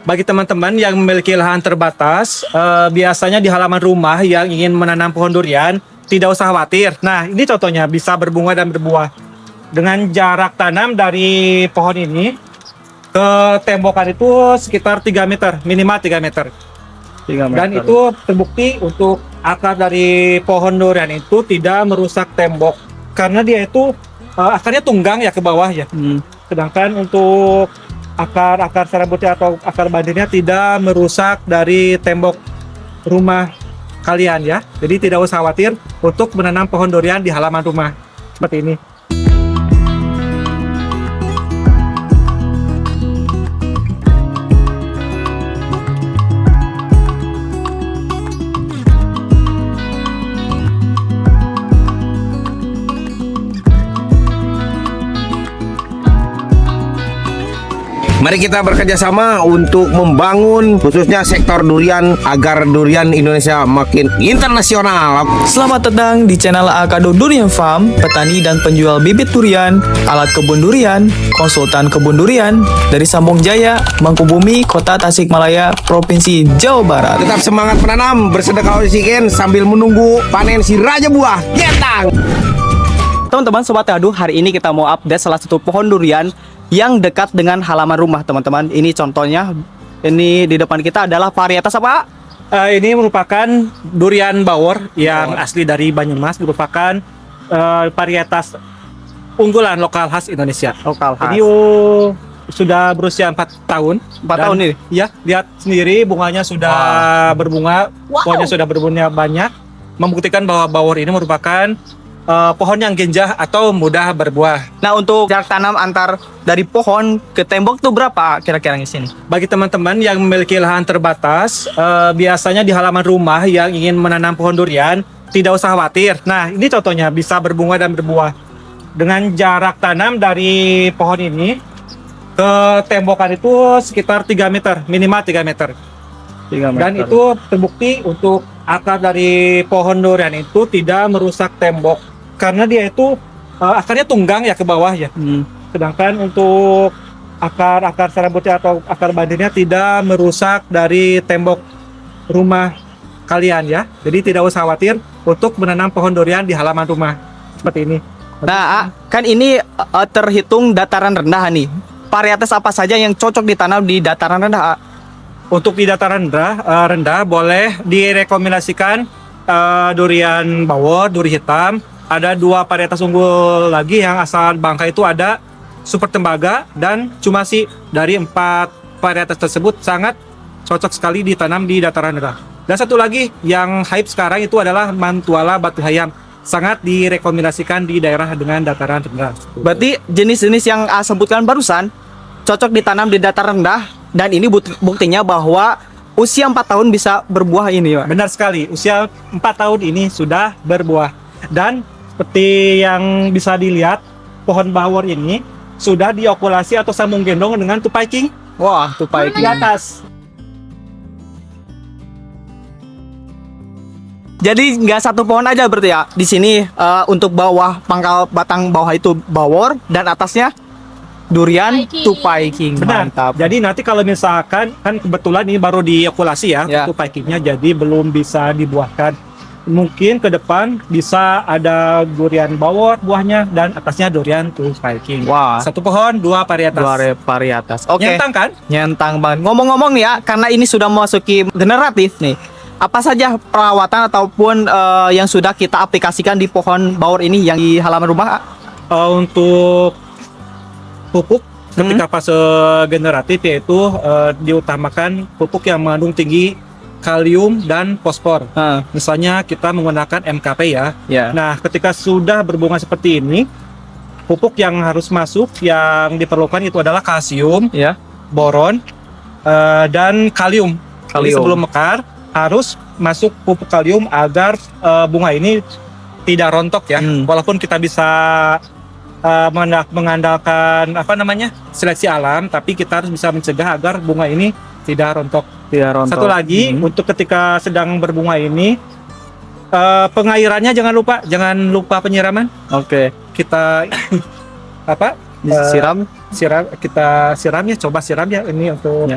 Bagi teman-teman yang memiliki lahan terbatas, biasanya di halaman rumah yang ingin menanam pohon durian, tidak usah khawatir. Nah, ini contohnya bisa berbunga dan berbuah. Dengan jarak tanam dari pohon ini ke tembokan itu sekitar 3 meter, minimal 3 meter. 3 meter. Dan itu terbukti untuk akar dari pohon durian itu tidak merusak tembok. Karena dia itu akarnya tunggang ya ke bawah ya. Sedangkan untuk akar serabutnya atau akar bandirnya tidak merusak dari tembok rumah kalian ya. Jadi tidak usah khawatir untuk menanam pohon durian di halaman rumah seperti ini. Mari kita bekerja sama untuk membangun khususnya sektor durian agar durian Indonesia makin internasional. Selamat datang di channel Akado Durian Farm, petani dan penjual bibit durian, alat kebun durian, konsultan kebun durian dari Sambong Jaya, Mangkubumi, Kota Tasikmalaya, Provinsi Jawa Barat. Tetap semangat menanam, bersedekah oksigen sambil menunggu panen si raja buah. Getang! Teman-teman Sobat Teduh, hari ini kita mau update salah satu pohon durian yang dekat dengan halaman rumah teman-teman. Ini contohnya, ini di depan kita adalah varietas apa? Ini merupakan durian bawor yang asli dari Banyumas, merupakan varietas unggulan lokal khas Indonesia. Lokal khas. Ini sudah berusia 4 tahun. 4 tahun ini? Ya, lihat sendiri bunganya sudah berbunga, pohonnya sudah berbunga banyak, membuktikan bahwa bawor ini merupakan pohon yang genjah atau mudah berbuah. Nah, untuk jarak tanam antar dari pohon ke tembok itu berapa kira-kira di sini? Bagi teman-teman yang memiliki lahan terbatas, biasanya di halaman rumah yang ingin menanam pohon durian, tidak usah khawatir. Nah, ini contohnya bisa berbunga dan berbuah. Dengan jarak tanam dari pohon ini ke tembokan itu sekitar 3 meter, minimal 3 meter. 3 meter. Dan itu terbukti untuk akar dari pohon durian itu tidak merusak tembok. Karena dia itu akarnya tunggang ya ke bawah ya. Sedangkan untuk akar serabutnya atau akar bandirnya tidak merusak dari tembok rumah kalian ya. Jadi tidak usah khawatir untuk menanam pohon durian di halaman rumah seperti ini. Nah, kan ini terhitung dataran rendah nih. Varietas apa saja yang cocok ditanam di dataran rendah? Untuk di dataran rendah boleh direkomendasikan durian bawor, duri hitam. Ada 2 varietas unggul lagi yang asal Bangka, itu ada Super Tembaga dan Cumasi. Dari 4 varietas tersebut sangat cocok sekali ditanam di dataran rendah. Dan satu lagi yang hype sekarang itu adalah Mantuala Batu Hayam. Sangat direkomendasikan di daerah dengan dataran rendah. Berarti jenis-jenis yang sebutkan barusan cocok ditanam di dataran rendah, dan ini buktinya bahwa usia 4 tahun bisa berbuah ini, Pak. Benar sekali, usia 4 tahun ini sudah berbuah. Dan seperti yang bisa dilihat, pohon bawor ini sudah diokulasi atau sambung gendong dengan tupai king. Wah, tupai Di atas. Jadi nggak satu pohon aja berarti ya. Di sini untuk bawah, pangkal batang bawah itu bawor, dan atasnya durian tupai king. Benar. Mantap. Jadi nanti kalau misalkan, kan kebetulan ini baru diokulasi ya, tupai kingnya, jadi belum bisa dibuahkan. Mungkin ke depan bisa ada durian bawor buahnya dan atasnya durian tupai king. Wah. Satu pohon 2 varietas. 2 varietas. Oke. Nyentang kan? Nyentang banget. Ngomong-ngomong nih ya, karena ini sudah memasuki generatif nih. Apa saja perawatan ataupun yang sudah kita aplikasikan di pohon bawor ini yang di halaman rumah? Untuk pupuk ketika fase generatif, yaitu diutamakan pupuk yang mengandung tinggi kalium dan fosfor. Misalnya kita menggunakan MKP ya. Nah, ketika sudah berbunga seperti ini, pupuk yang harus masuk yang diperlukan itu adalah kalsium, boron, dan kalium. Jadi sebelum mekar harus masuk pupuk kalium agar bunga ini tidak rontok ya. Walaupun kita bisa mengandalkan seleksi alam, tapi kita harus bisa mencegah agar bunga ini tidak rontok. Satu lagi, untuk ketika sedang berbunga ini, pengairannya jangan lupa penyiraman. Kita siram kita siram ya, coba siram ya ini untuk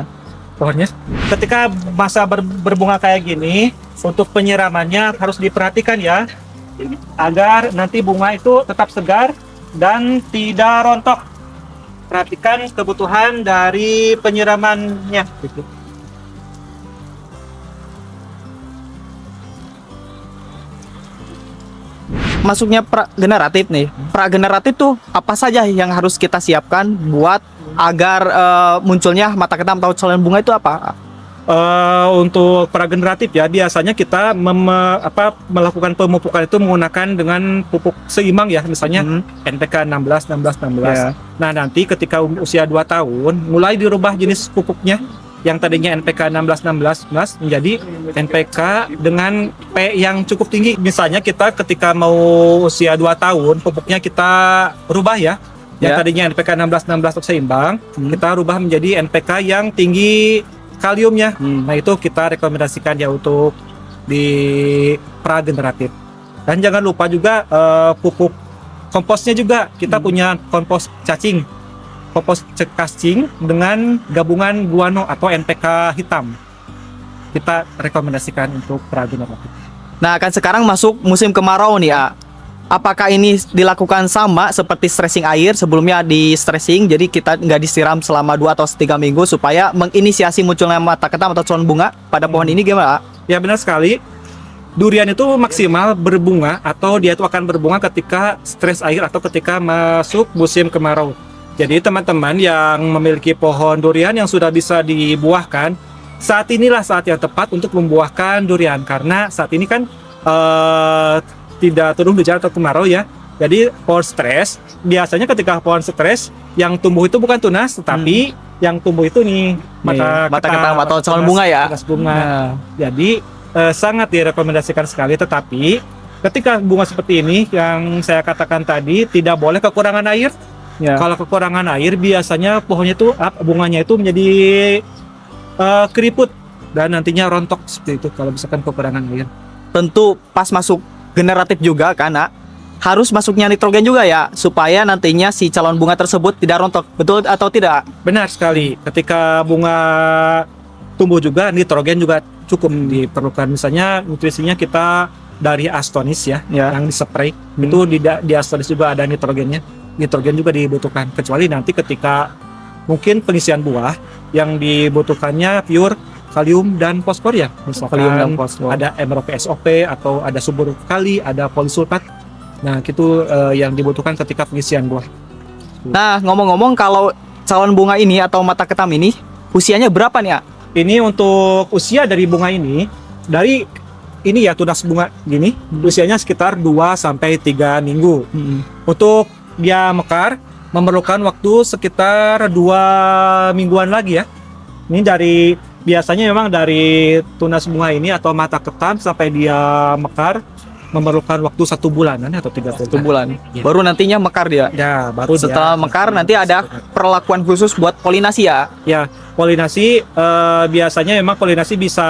pohonnya. Ketika masa berbunga kayak gini, untuk penyiramannya harus diperhatikan ya, agar nanti bunga itu tetap segar dan tidak rontok. Perhatikan kebutuhan dari penyiramannya. Masuknya prageneratif nih. Prageneratif tuh apa saja yang harus kita siapkan buat agar munculnya mata ketam atau calon bunga itu apa? Untuk prageneratif ya, biasanya kita melakukan pemupukan itu menggunakan dengan pupuk seimbang ya, misalnya NPK 16 16 16. Yeah. Nah, nanti ketika usia 2 tahun mulai dirubah jenis pupuknya, yang tadinya NPK 16 16 16 menjadi NPK dengan P yang cukup tinggi. Misalnya kita ketika mau usia 2 tahun, pupuknya kita rubah ya. Yang tadinya NPK 16 16 untuk seimbang, kita rubah menjadi NPK yang tinggi kaliumnya. Nah, itu kita rekomendasikan ya untuk di prageneratif. Dan jangan lupa juga pupuk komposnya juga. Kita punya kompos cacing. Kompos cacing dengan gabungan guano atau NPK hitam. Kita rekomendasikan untuk prageneratif. Nah, kan sekarang masuk musim kemarau nih, A. Apakah ini dilakukan sama seperti stressing air? Sebelumnya di stressing, jadi kita nggak disiram selama 2 atau 3 minggu supaya menginisiasi munculnya mata ketam atau calon bunga pada pohon ini gimana, A? Ya, benar sekali. Durian itu maksimal berbunga atau dia itu akan berbunga ketika stres air atau ketika masuk musim kemarau. Jadi teman-teman yang memiliki pohon durian yang sudah bisa dibuahkan, saat inilah saat yang tepat untuk membuahkan durian, karena saat ini kan tidak turun hujan atau kemarau ya. Jadi pohon stres, biasanya ketika pohon stres yang tumbuh itu bukan tunas, tetapi yang tumbuh itu nih mata ketam atau calon bunga ya. Tunas bunga. Jadi sangat direkomendasikan sekali, tetapi ketika bunga seperti ini yang saya katakan tadi tidak boleh kekurangan air. Ya. Kalau kekurangan air biasanya pohonnya itu bunganya itu menjadi keriput dan nantinya rontok seperti itu kalau misalkan kekurangan air. Tentu pas masuk generatif juga karena harus masuknya nitrogen juga ya, supaya nantinya si calon bunga tersebut tidak rontok. Betul atau tidak? Benar sekali. Ketika bunga tumbuh juga nitrogen juga cukup diperlukan. Misalnya nutrisinya kita dari Astonis ya, yang dispray. Itu di Astonis juga ada nitrogennya. Nitrogen juga dibutuhkan, kecuali nanti ketika mungkin pengisian buah yang dibutuhkannya pure kalium dan fosfor ya, misalkan kalium dan fosfor. Ada MROP-SOP atau ada subur kali, ada polisulfat. Nah, itu yang dibutuhkan ketika pengisian buah. Nah, ngomong-ngomong, kalau calon bunga ini atau mata ketam ini usianya berapa nih, A? Ini untuk usia dari bunga ini, dari ini ya tunas bunga gini, usianya sekitar 2 sampai 3 minggu. Untuk dia mekar memerlukan waktu sekitar 2 mingguan lagi ya. Ini dari biasanya memang dari tunas bunga ini atau mata ketam sampai dia mekar memerlukan waktu 1 bulanan atau 3 bulan. 1 bulan. Ya. Baru nantinya mekar dia. Ya, baru setelah mekar nanti ada perlakuan khusus buat polinasi ya. Ya, polinasi biasanya memang polinasi bisa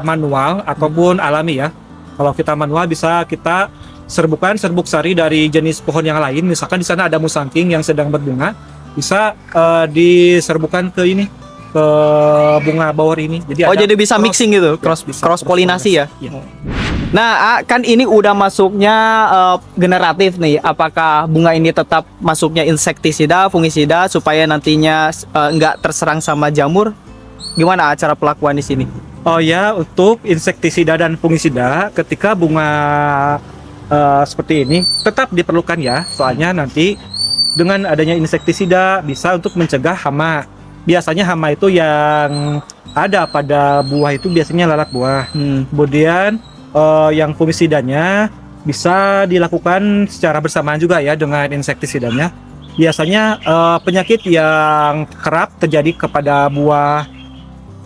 manual ataupun alami ya. Kalau kita manual bisa kita serbuk sari dari jenis pohon yang lain. Misalkan di sana ada musangking yang sedang berbunga, bisa diserbukan ke ini, ke bunga bawor ini. Jadi jadi bisa mixing gitu, cross polinasi ya. Nah, kan ini udah masuknya generatif nih. Apakah bunga ini tetap masuknya insektisida, fungisida supaya nantinya nggak terserang sama jamur? Gimana cara pelakuan di sini? Oh ya, untuk insektisida dan fungisida ketika bunga seperti ini tetap diperlukan ya, soalnya nanti dengan adanya insektisida bisa untuk mencegah hama. Biasanya hama itu yang ada pada buah itu biasanya lalat buah. Kemudian yang fungisidanya bisa dilakukan secara bersamaan juga ya dengan insektisidanya. Biasanya penyakit yang kerap terjadi kepada buah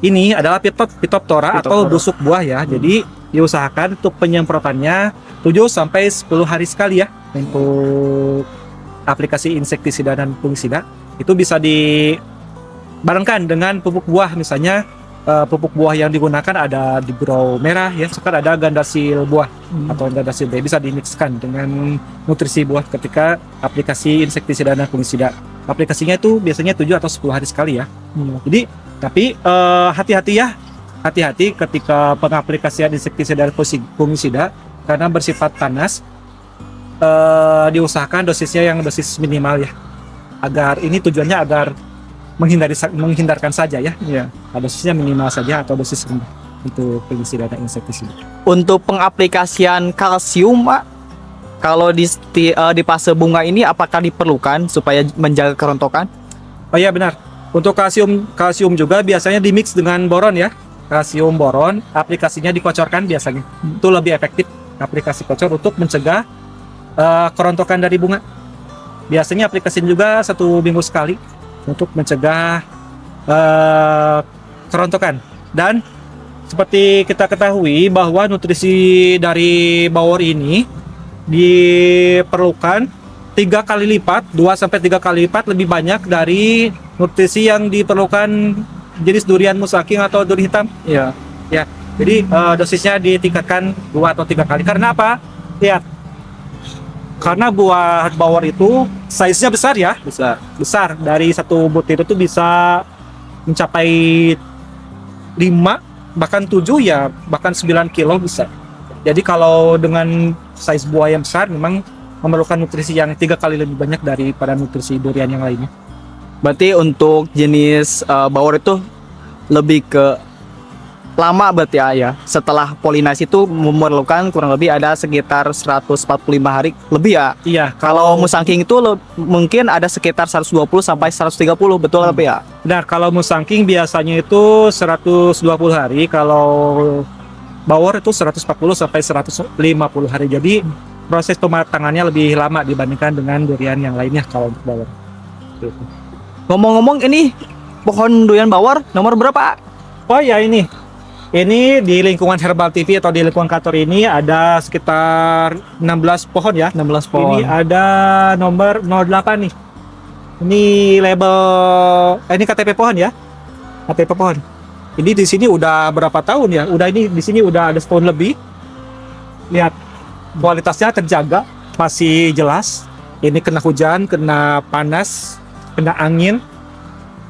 ini adalah Phytophthora atau busuk buah ya. Jadi diusahakan untuk penyemprotannya 7 sampai 10 hari sekali ya untuk aplikasi insektisida dan fungisida. Itu bisa dibarengkan dengan pupuk buah, misalnya pupuk buah yang digunakan ada di grow merah ya, sekarang ada gandasil buah atau gandasil B, bisa dimixkan dengan nutrisi buah ketika aplikasi insektisida dan fungisida. aplikasinya itu biasanya 7 atau 10 hari sekali ya. Jadi tapi hati-hati ketika pengaplikasian insektisida dan fungisida karena bersifat panas. Diusahakan dosisnya yang dosis minimal ya, agar ini tujuannya agar menghindarkan saja ya. Dosisnya minimal saja atau dosis rendah untuk fungisida dan insektisida. Untuk pengaplikasian kalsium, Pak, kalau di fase bunga ini apakah diperlukan supaya menjaga kerontokan? Oh iya benar. Untuk kalsium juga biasanya dimix dengan boron ya. Kalsium boron, aplikasinya dikocorkan biasanya. Itu lebih efektif aplikasi kocor untuk mencegah kerontokan dari bunga. Biasanya aplikasi juga 1 minggu sekali untuk mencegah kerontokan. Dan seperti kita ketahui bahwa nutrisi dari bawor ini diperlukan 3 kali lipat, 2-3 kali lipat lebih banyak dari nutrisi yang diperlukan jenis durian musaking atau duri hitam. Ya. Jadi dosisnya ditingkatkan 2 atau 3 kali. Karena apa? Lihat. Karena buah bawor itu size-nya besar ya. Besar. Dari 1 butir itu bisa mencapai 5, bahkan 7 ya, bahkan 9 kilo bisa. Jadi kalau dengan size buah yang besar memang memerlukan nutrisi yang 3 kali lebih banyak daripada nutrisi durian yang lainnya. Berarti untuk jenis bawor itu lebih ke lama berarti ya. Setelah polinasi itu memerlukan kurang lebih ada sekitar 145 hari lebih ya. Iya, Kalau musangking itu mungkin ada sekitar 120 sampai 130, betul apa ya? benar, kalau musangking biasanya itu 120 hari, kalau bawor itu 140 sampai 150 hari. Jadi proses pematangannya lebih lama dibandingkan dengan durian yang lainnya kalau untuk bawor. Ngomong-ngomong, ini pohon durian bawor nomor berapa? Oh ya, ini di lingkungan Herbal TV atau di lingkungan kantor ini ada sekitar 16 pohon ya. 16 pohon. Ini ada nomor 08 nih. Ini label ini KTP pohon ya. KTP pohon. Ini di sini udah berapa tahun ya? Di sini udah ada setahun lebih. Lihat kualitasnya terjaga, masih jelas. Ini kena hujan, kena panas, kena angin.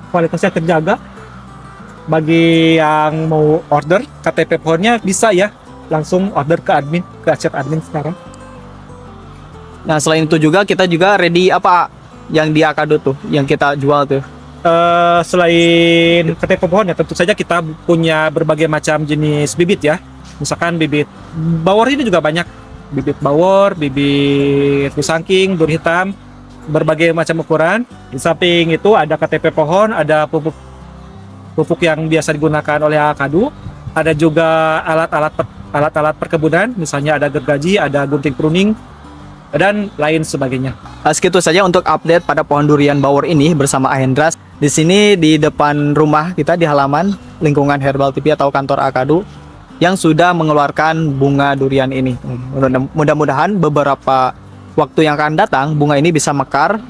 Kualitasnya terjaga. Bagi yang mau order KTP pohonnya bisa ya, langsung order ke admin, ke chat admin sekarang. Nah, selain itu juga kita juga ready apa yang di Akado tuh, yang kita jual tuh. Selain KTP pohon ya, tentu saja kita punya berbagai macam jenis bibit ya. Misalkan bibit bawor ini juga banyak, bibit bawor, bibit musangking, duri hitam, berbagai macam ukuran. Di samping itu ada KTP pohon, ada pupuk yang biasa digunakan oleh Akado, ada juga alat-alat perkebunan, misalnya ada gergaji, ada gunting pruning, dan lain sebagainya. Segitu saja untuk update pada pohon durian bawor ini bersama Ahendras. Di sini di depan rumah kita di halaman lingkungan Herbal TV atau kantor Akado yang sudah mengeluarkan bunga durian ini. Mudah-mudahan beberapa waktu yang akan datang bunga ini bisa mekar.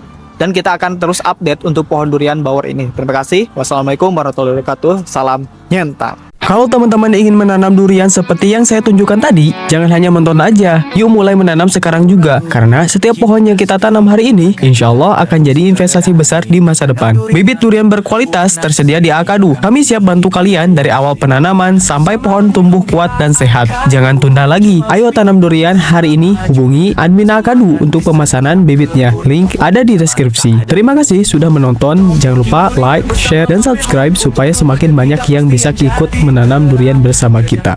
Dan kita akan terus update untuk pohon durian bawor ini. Terima kasih. Wassalamualaikum warahmatullahi wabarakatuh. Salam nyentang. Kalau teman-teman ingin menanam durian seperti yang saya tunjukkan tadi, jangan hanya menonton aja. Yuk mulai menanam sekarang juga. Karena setiap pohon yang kita tanam hari ini, insya Allah akan jadi investasi besar di masa depan. Bibit durian berkualitas tersedia di Akado. Kami siap bantu kalian dari awal penanaman sampai pohon tumbuh kuat dan sehat. Jangan tunda lagi. Ayo tanam durian hari ini. Hubungi admin Akado untuk pemesanan bibitnya. Link ada di deskripsi. Terima kasih sudah menonton. Jangan lupa like, share, dan subscribe supaya semakin banyak yang bisa ikut menanam durian bersama kita.